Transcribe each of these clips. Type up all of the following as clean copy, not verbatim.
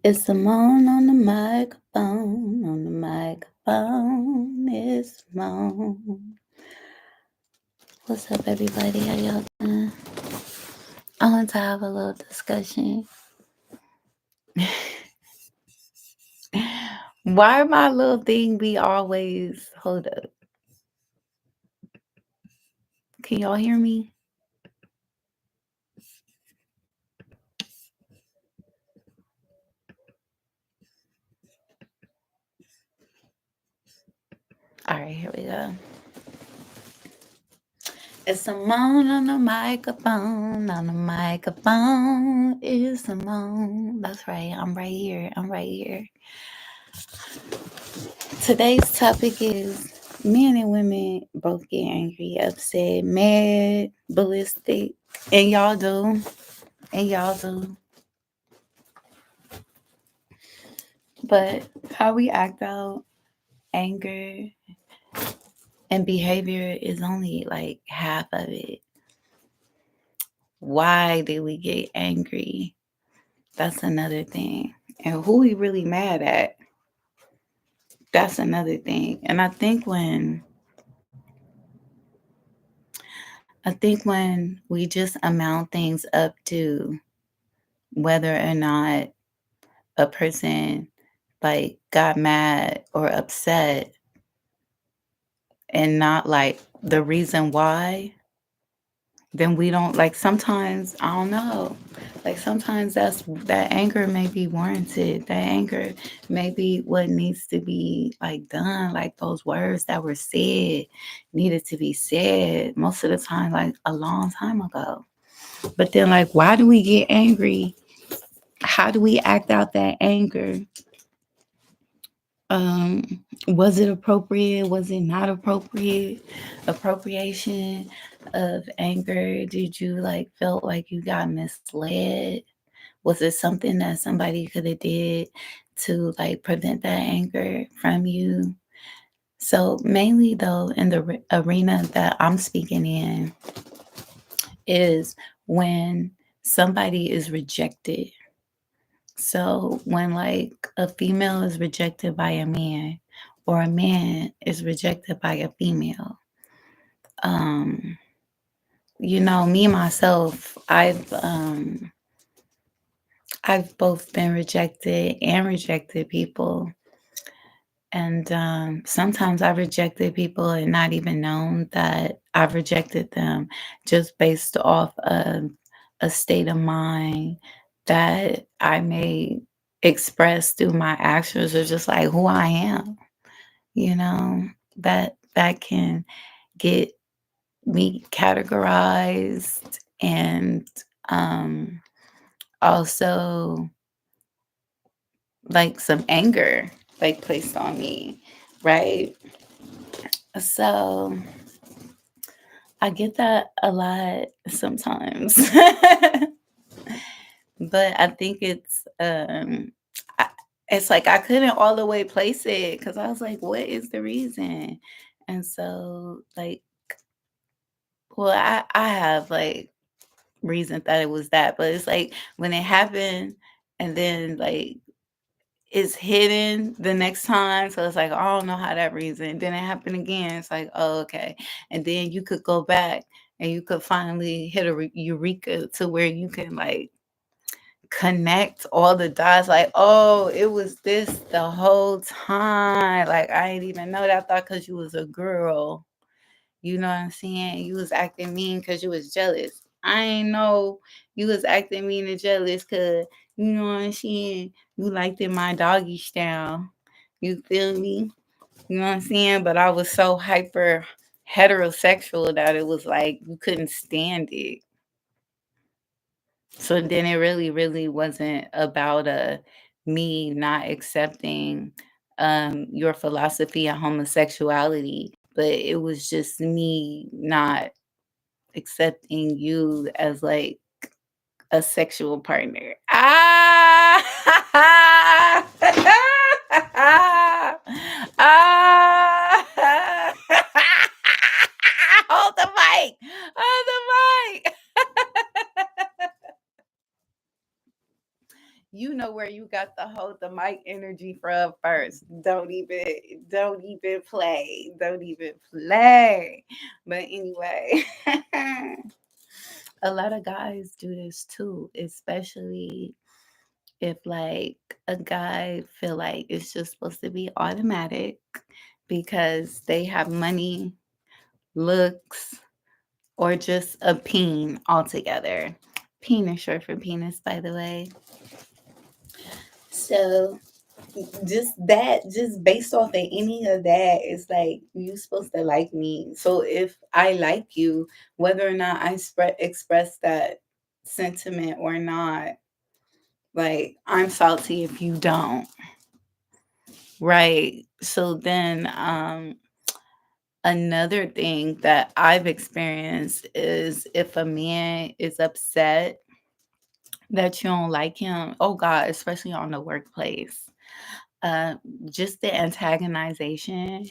It's Simone on the microphone. On the microphone, it's Simone. What's up, everybody? How y'all doing? I want to have a little discussion. Why my little thing be always hold up? Can y'all hear me? All right, here we go. It's Simone on the microphone. On the microphone is Simone. That's right. I'm right here. I'm right here. Today's topic is men and women both get angry, upset, mad, ballistic, and y'all do. And y'all do. But how we act out anger and behavior is only like half of it. Why did we get angry? That's another thing. And who we really mad at? That's another thing. And I think when we just amount things up to whether or not a person like got mad or upset and not like the reason why, then we don't like sometimes I don't know. Like sometimes that anger may be warranted. That anger may be what needs to be like done. Like those words that were said needed to be said most of the time, like a long time ago. But then like why do we get angry? How do we act out that anger? Was it appropriate? Was it not appropriate? Appropriation of anger? Did you like felt like you got misled? Was it something that somebody could have did to like prevent that anger from you? So mainly though, in the arena that I'm speaking in is when somebody is rejected. So when like a female is rejected by a man or a man is rejected by a female, um, me myself, I've both been rejected and rejected people. And sometimes I've rejected people and not even known that I've rejected them just based off of a state of mind that I may express through my actions or just like who I am, you know, that can get me categorized and um, also like some anger like placed on me, right? So I get that a lot sometimes. But I think I, it's like I couldn't all the way place it because I was like, what is the reason? And so like, well, I have like reason that it was that, but it's like when it happened and then like it's hidden the next time. So it's like, I don't know how that reason. Then it happened again. It's like, oh, okay. And then you could go back and you could finally hit a eureka to where you can like connect all the dots. Like, oh, it was this the whole time. Like, I didn't even know that. I thought because you was a girl. You know what I'm saying? You was acting mean because you was jealous. I ain't know you was acting mean and jealous because, you know what I'm saying? You liked it my doggy style. You feel me? You know what I'm saying? But I was so hyper heterosexual that it was like you couldn't stand it. So then it really, really wasn't about me not accepting your philosophy of homosexuality, but it was just me not accepting you as like a sexual partner. Ah! ah! Hold the mic. Hold the mic. You know where you got to hold the mic energy from first. Don't even play. Don't even play. But anyway, a lot of guys do this too, especially if like a guy feel like it's just supposed to be automatic because they have money, looks, or just a peen altogether. Peen is short for penis, by the way. So just based off of any of that, it's like you supposed to like me. So if I like you, whether or not I express that sentiment or not, like I'm salty if you don't. Right. So then another thing that I've experienced is if a man is upset that you don't like him, oh God, especially on the workplace, uh, just the antagonization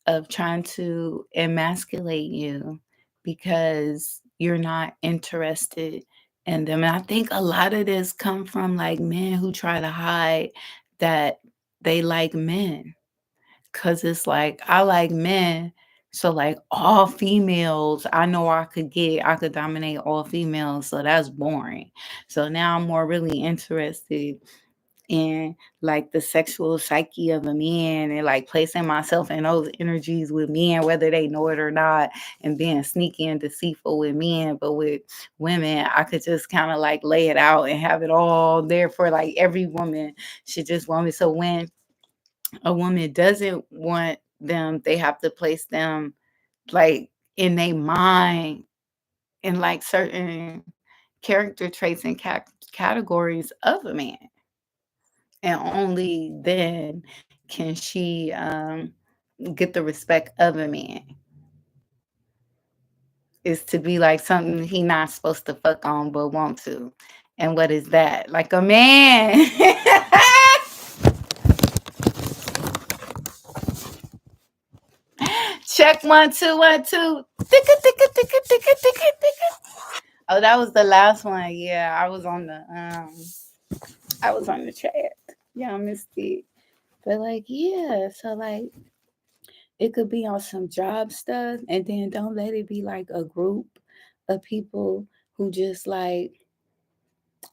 of trying to emasculate you because you're not interested in them. And I think a lot of this come from like men who try to hide that they like men. Cause it's like I like men. So like all females, I know I could dominate all females. So that's boring. So now I'm more really interested in like the sexual psyche of a man and like placing myself in those energies with men, whether they know it or not, and being sneaky and deceitful with men. But with women, I could just kind of like lay it out and have it all there for like every woman should just want me. So when a woman doesn't want them, they have to place them like in their mind in like certain character traits and categories of a man. And only then can she get the respect of a man is to be like something he not supposed to fuck on but want to. And what is that? Like a man. Check 1 2 1 2. Ticka, ticka, ticka, ticka, ticka, ticka. Oh, that was the last one. Yeah, I was on the track. Yeah, I missed it. But like, yeah, so like it could be on some job stuff, and then don't let it be like a group of people who just like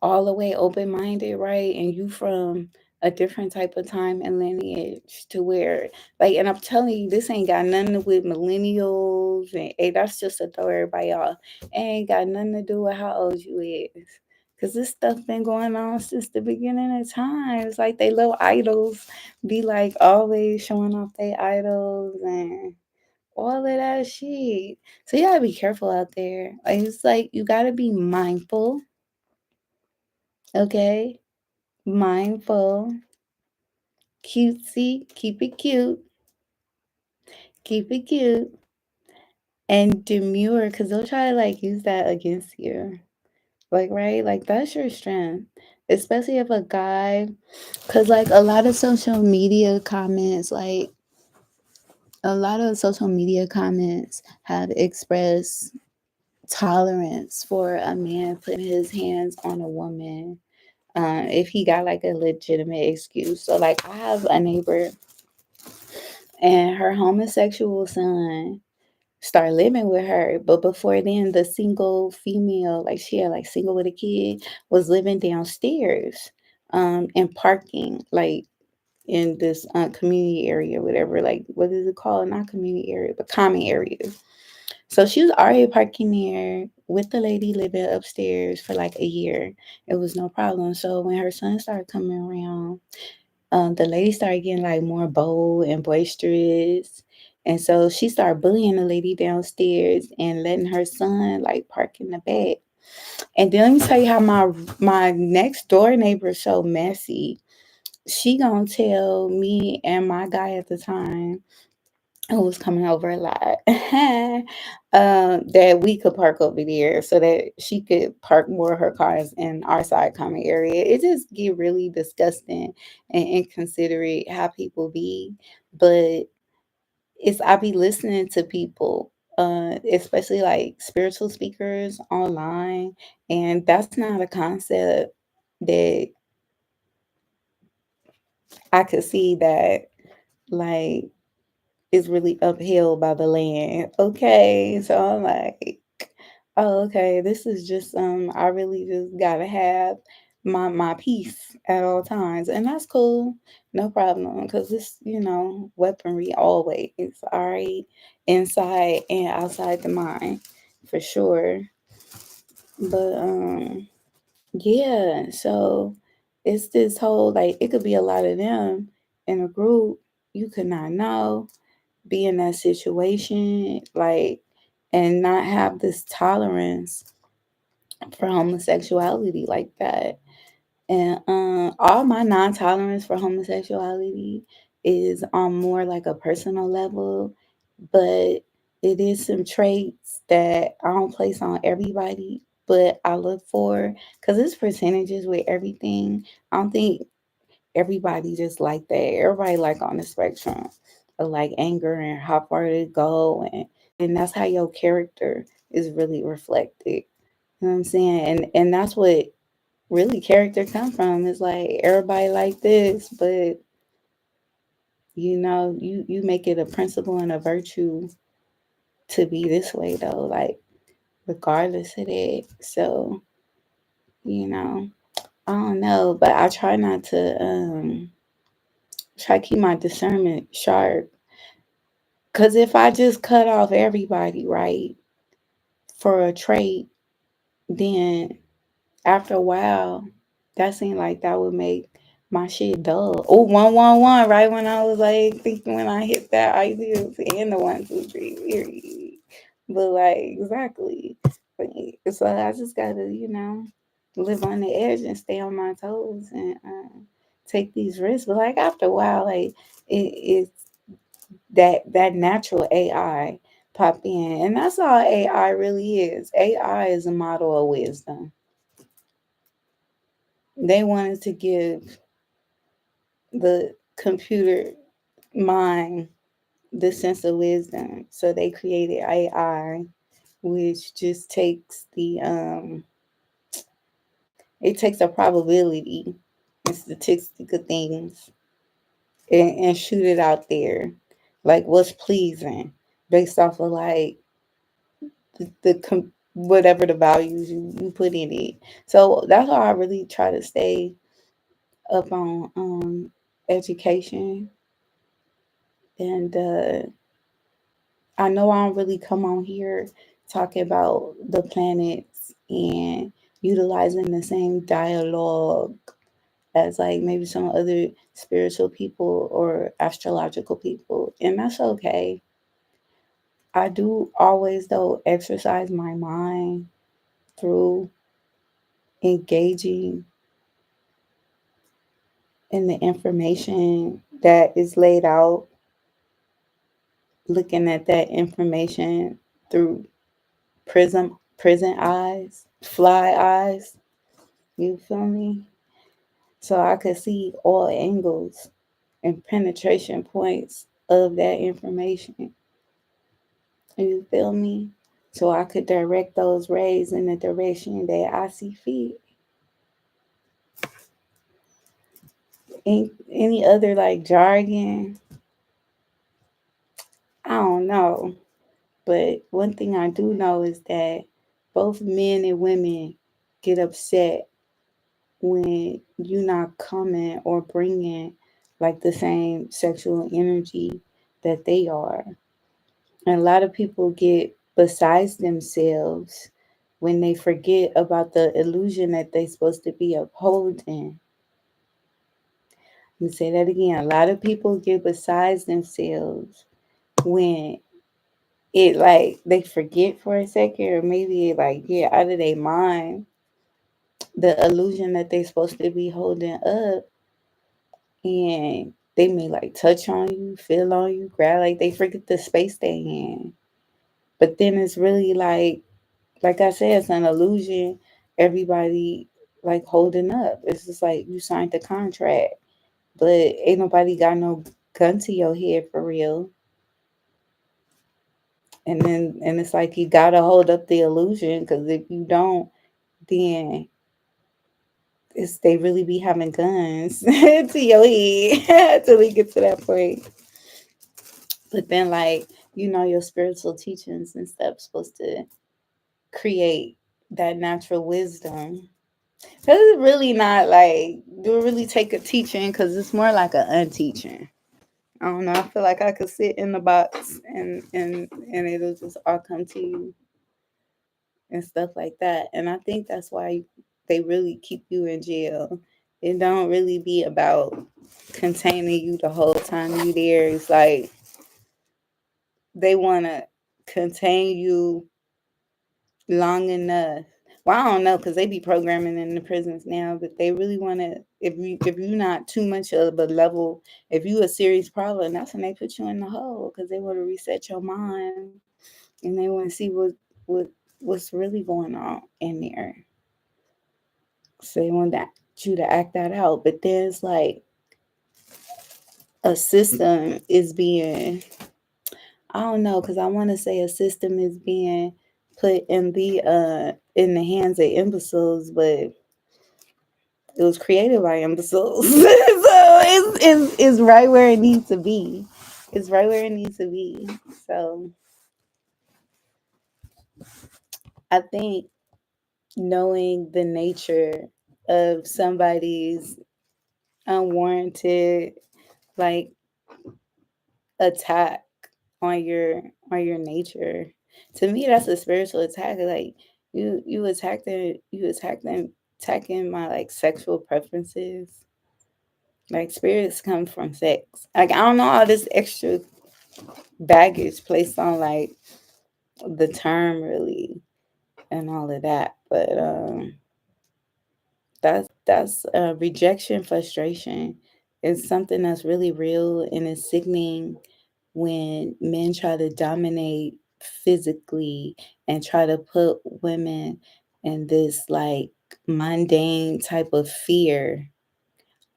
all the way open minded, right? And you from a different type of time and lineage to where, like, and I'm telling you, this ain't got nothing to do with millennials, and hey, that's just to throw everybody off. It ain't got nothing to do with how old you is. Cause this stuff been going on since the beginning of time. It's like they little idols be like always showing off their idols and all of that shit. So you gotta be careful out there. Like it's like you gotta be mindful, okay? Mindful, cutesy, keep it cute, and demure, because they'll try to like use that against you. Like, right? Like, that's your strength. Especially if a guy, because like a lot of social media comments have expressed tolerance for a man putting his hands on a woman if he got like a legitimate excuse. So like I have a neighbor and her homosexual son started living with her, but before then the single female, like she had like single with a kid, was living downstairs in parking, like in this community area, whatever, like what is it called, not community area but common area. So she was already parking there with the lady living upstairs for like a year. It was no problem. So when her son started coming around, the lady started getting like more bold and boisterous. And so she started bullying the lady downstairs and letting her son like park in the back. And then let me tell you how my next door neighbor is so messy. She gonna tell me and my guy at the time, who was coming over a lot, that we could park over there so that she could park more of her cars in our side common area. It just get really disgusting and inconsiderate how people be. But it's I be listening to people, especially like spiritual speakers online, and that's not a concept that I could see that, like, it's really upheld by the land. Okay, so I'm like, oh, okay, this is just I really just gotta have my peace at all times, and that's cool, no problem, because it's weaponry always, all right, inside and outside the mind, for sure. But yeah, so it's this whole like it could be a lot of them in a group. You could not know, be in that situation, like, and not have this tolerance for homosexuality like that. And all my non-tolerance for homosexuality is on more like a personal level, but it is some traits that I don't place on everybody, but I look for, because it's percentages with everything. I don't think everybody just like that. Everybody like on the spectrum of like anger and how far to go, and that's how your character is really reflected. You know what I'm saying? And that's what really character come from. It's like everybody like this, but you make it a principle and a virtue to be this way though, like regardless of that. So, you know, I don't know, but I try not to try to keep my discernment sharp. Cause if I just cut off everybody, right, for a trait, then after a while, that seemed like that would make my shit dull. Oh, 111, right when I was like thinking when I hit that idea and the 1 2 3 period. But like exactly. So I just gotta, live on the edge and stay on my toes and take these risks. But like after a while, like it's that natural AI pop in. And that's all AI really is. AI is a model of wisdom. They wanted to give the computer mind the sense of wisdom. So they created AI, which just takes it takes the probability and statistical things and shoot it out there, like what's pleasing based off of like whatever the values you put in it. So that's why I really try to stay up on education. And I know I don't really come on here talking about the planets and utilizing the same dialogue as like maybe some other spiritual people or astrological people, and that's okay. I do always though exercise my mind through engaging in the information that is laid out, looking at that information through prison eyes, fly eyes. You feel me? So I could see all angles and penetration points of that information. You feel me? So I could direct those rays in the direction that I see fit. Any other like jargon, I don't know. But one thing I do know is that both men and women get upset when you're not coming or bringing like the same sexual energy that they are. And a lot of people get besides themselves when they forget about the illusion that they're supposed to be upholding. Let me say that again. A lot of people get besides themselves when it like they forget for a second, or maybe like get out of their mind the illusion that they're supposed to be holding up, and they may like touch on you, feel on you, grab, like they forget the space they in. But then it's really like I said, it's an illusion. Everybody like holding up. It's just like you signed the contract, but ain't nobody got no gun to your head for real. And it's like you gotta hold up the illusion, because if you don't, then it's they really be having guns to your head till we get to that point. But then, like, your spiritual teachings and stuff supposed to create that natural wisdom. Cause it's really not like do it really take a teaching, because it's more like an unteaching. I don't know. I feel like I could sit in the box and it'll just all come to you and stuff like that. And I think that's why they really keep you in jail. It don't really be about containing you the whole time you there. It's like they want to contain you long enough. Well, I don't know, because they be programming in the prisons now, but they really want to. If you're not too much of a level, if you a serious problem, that's when they put you in the hole, because they want to reset your mind and they want to see what's really going on in there. So they want you to act that out. But there's like a system is being, I don't know, because I want to say a system is being put in the hands of imbeciles, but it was created by imbeciles. So it's right where it needs to be. It's right where it needs to be. So I think knowing the nature of somebody's unwarranted, like, attack on your nature, to me that's a spiritual attack. Like, attacking my, like, sexual preferences. Like, spirits come from sex. Like, I don't know, all this extra baggage placed on, like, the term really and all of that. But that's rejection, frustration is something that's really real, and it's sickening when men try to dominate physically and try to put women in this, like, mundane type of fear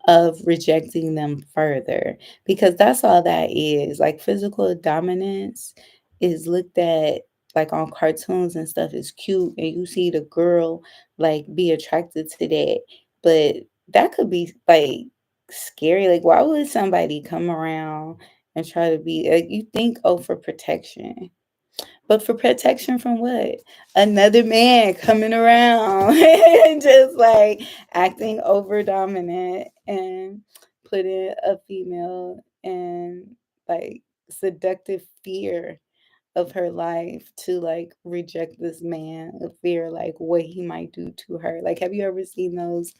of rejecting them further, because that's all that is. Like, physical dominance is looked at, like, on cartoons and stuff, is cute, and you see the girl, like, be attracted to that, but that could be, like, scary. Like, why would somebody come around and try to be, like, you think, oh, for protection, but for protection from what? Another man coming around and just, like, acting over dominant and putting a female in, like, seductive fear of her life to, like, reject this man, a fear, like, what he might do to her. Like, have you ever seen those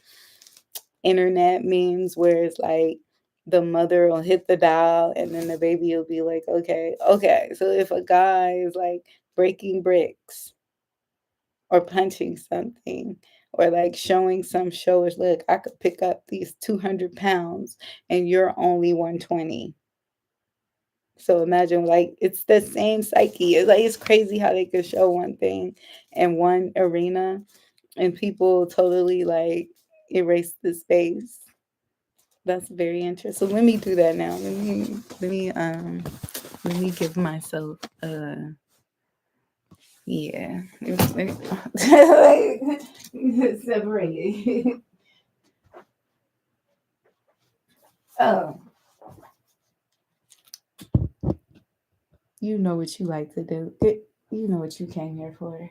internet memes where it's like the mother will hit the dial and then the baby will be like, okay, okay. So if a guy is, like, breaking bricks or punching something or, like, showing some showers, look, I could pick up these 200 pounds and you're only 120. So imagine, like, it's the same psyche. It's like, it's crazy how they could show one thing in one arena and people totally, like, erase the space. That's very interesting. So let me do that now. Let me give myself yeah. Like, separate it. Oh, you know what you like to do. You know what you came here for.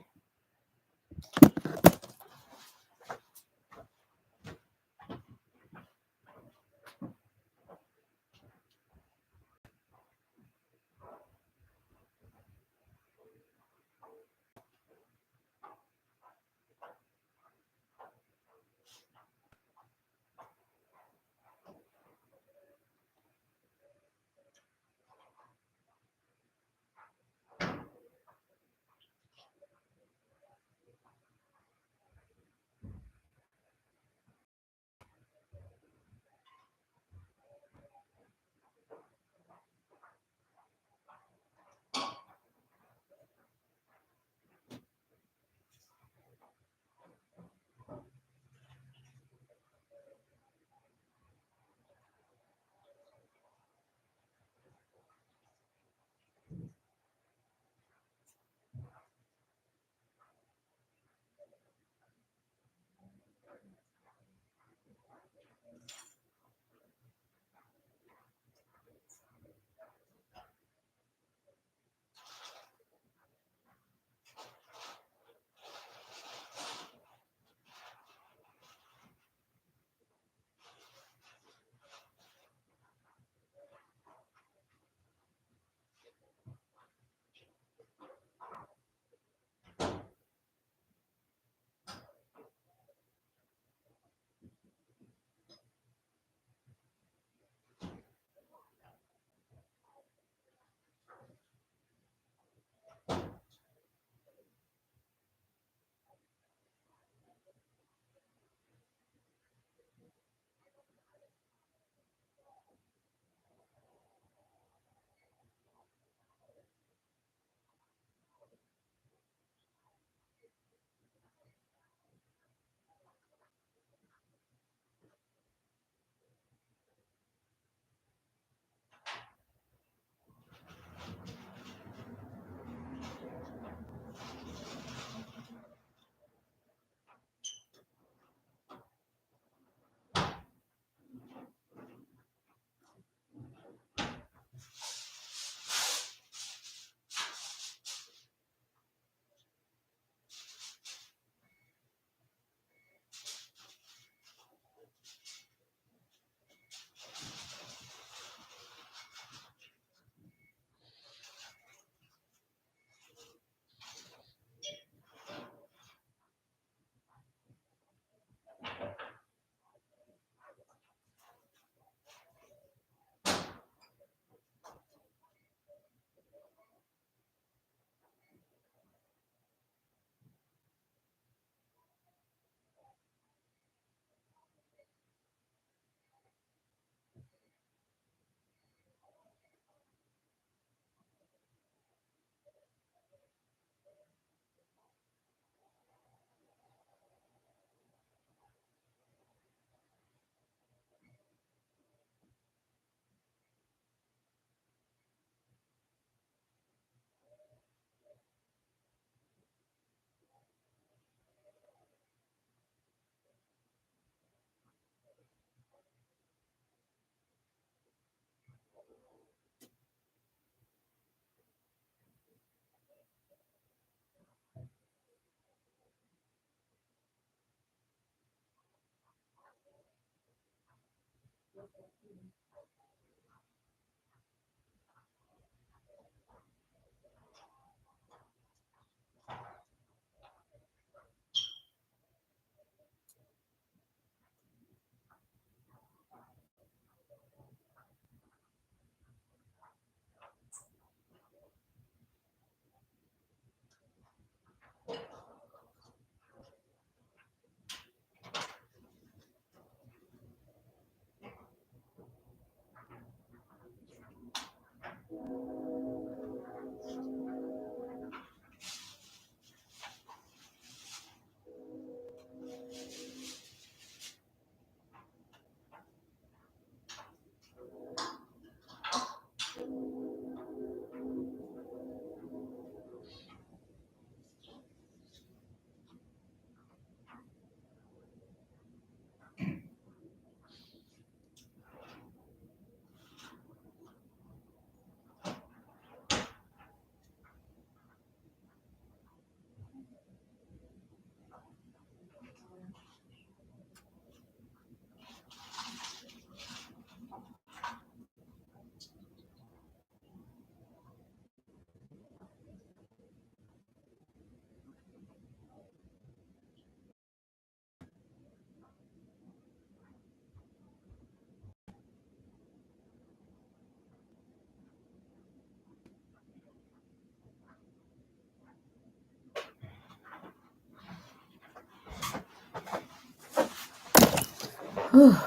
Whew.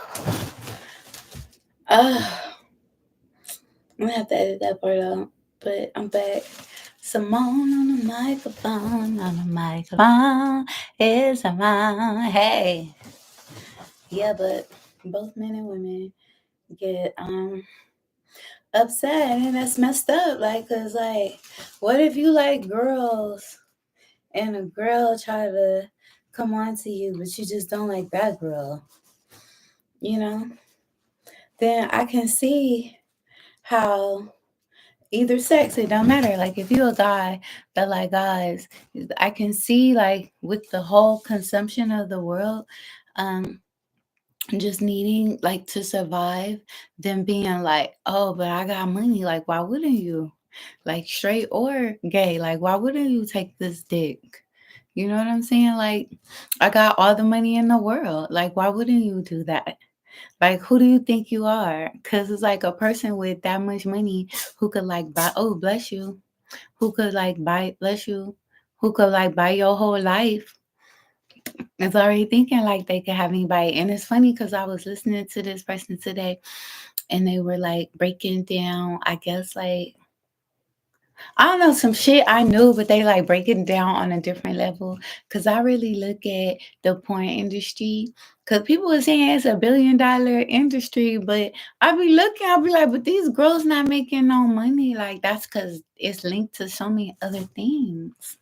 I'm gonna have to edit that part out. But I'm back. Simone on the microphone, on the microphone is a mom. Hey. Yeah, but both men and women get upset, and that's messed up. Like, cause like, what if you like girls and a girl try to come on to you, but you just don't like that girl, you know? Then I can see how either sex, it don't matter. Like if you a guy that like guys, I can see like with the whole consumption of the world, um, just needing like to survive, them being like, oh, but I got money. Like, why wouldn't you? Like straight or gay, like why wouldn't you take this dick? You know what I'm saying? Like, I got all the money in the world. Like, why wouldn't you do that? Like, who do you think you are? Because it's like a person with that much money who could like buy, oh, bless you, who could like buy, bless you, who could like buy your whole life. It's already thinking like they could have anybody. And it's funny because I was listening to this person today and they were like breaking down, I guess, like, I don't know, some shit I knew, but they like break it down on a different level. Cause I really look at the porn industry. Cause people are saying it's $1 billion industry, but I'll be like, but these girls not making no money. Like that's cause it's linked to so many other things.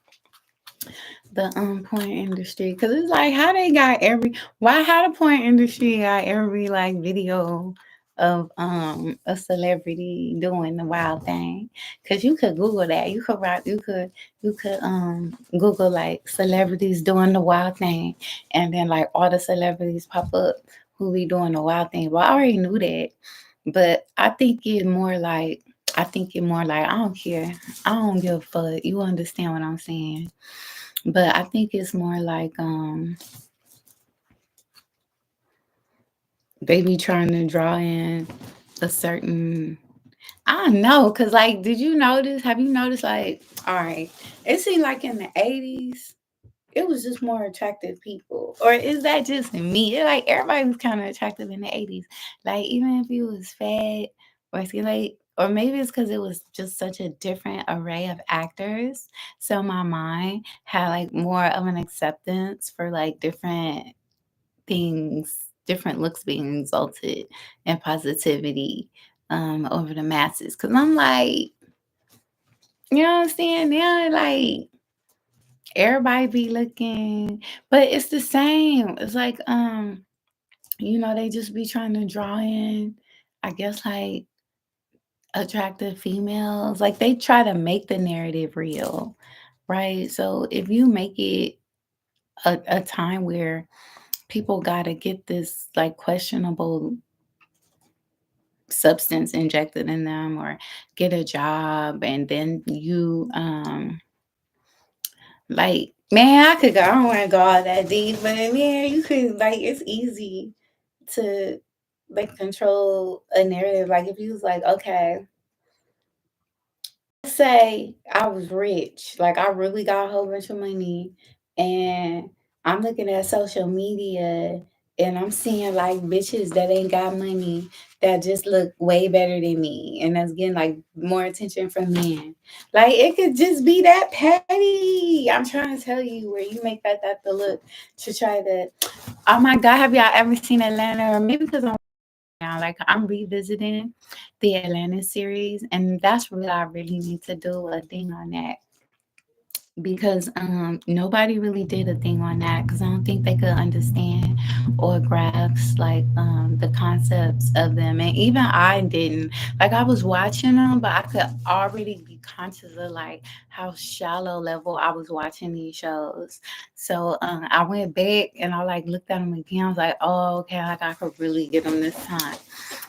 The porn industry, because it's like how they got how the porn industry got every like video of a celebrity doing the wild thing. Because you could Google that, you could Google like celebrities doing the wild thing, and then like all the celebrities pop up who be doing the wild thing. Well, I already knew that, but I think it more like I don't care, I don't give a fuck, you understand what I'm saying? But I think it's more like they be trying to draw in a certain, I don't know, cause like did you notice, have you noticed like, all right, it seemed like in the 80s it was just more attractive people. Or is that just me? It, like everybody was kind of attractive in the 80s. Like even if you was fat or skinny, like, or maybe it's because it was just such a different array of actors. So my mind had like more of an acceptance for like different looks being exalted and positivity over the masses. Cause I'm like, you know what I'm saying? Now like everybody be looking, but it's the same. It's like they just be trying to draw in, I guess, like attractive females. Like they try to make the narrative real, right? So if you make it a time where people gotta get this like questionable substance injected in them or get a job, and then you like, man, I could go, I don't want to go all that deep, but man, you could, like, it's easy to like control a narrative. Like if you was like, okay, say I was rich, like I really got a whole bunch of money, and I'm looking at social media and I'm seeing like bitches that ain't got money that just look way better than me and that's getting like more attention from men. Like it could just be that petty. I'm trying to tell you where you make that the look to try to, oh my God, have y'all ever seen Atlanta? Or maybe because I'm now. Like I'm revisiting the Atlanta series, and that's what I really need to do a thing on that because nobody really did a thing on that because I don't think they could understand or grasp like the concepts of them, and even I didn't. Like I was watching them, but I could already be conscious of like how shallow level I was watching these shows. So I went back and I like looked at them again. I was like, oh, okay, like I could really get them this time.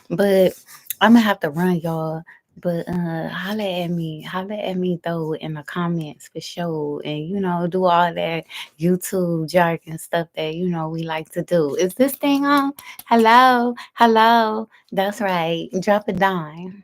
But I'm gonna have to run, y'all. But holla at me though in the comments for sure. And do all that YouTube jargon stuff that we like to do. Is this thing on? Hello, hello. That's right. Drop a dime.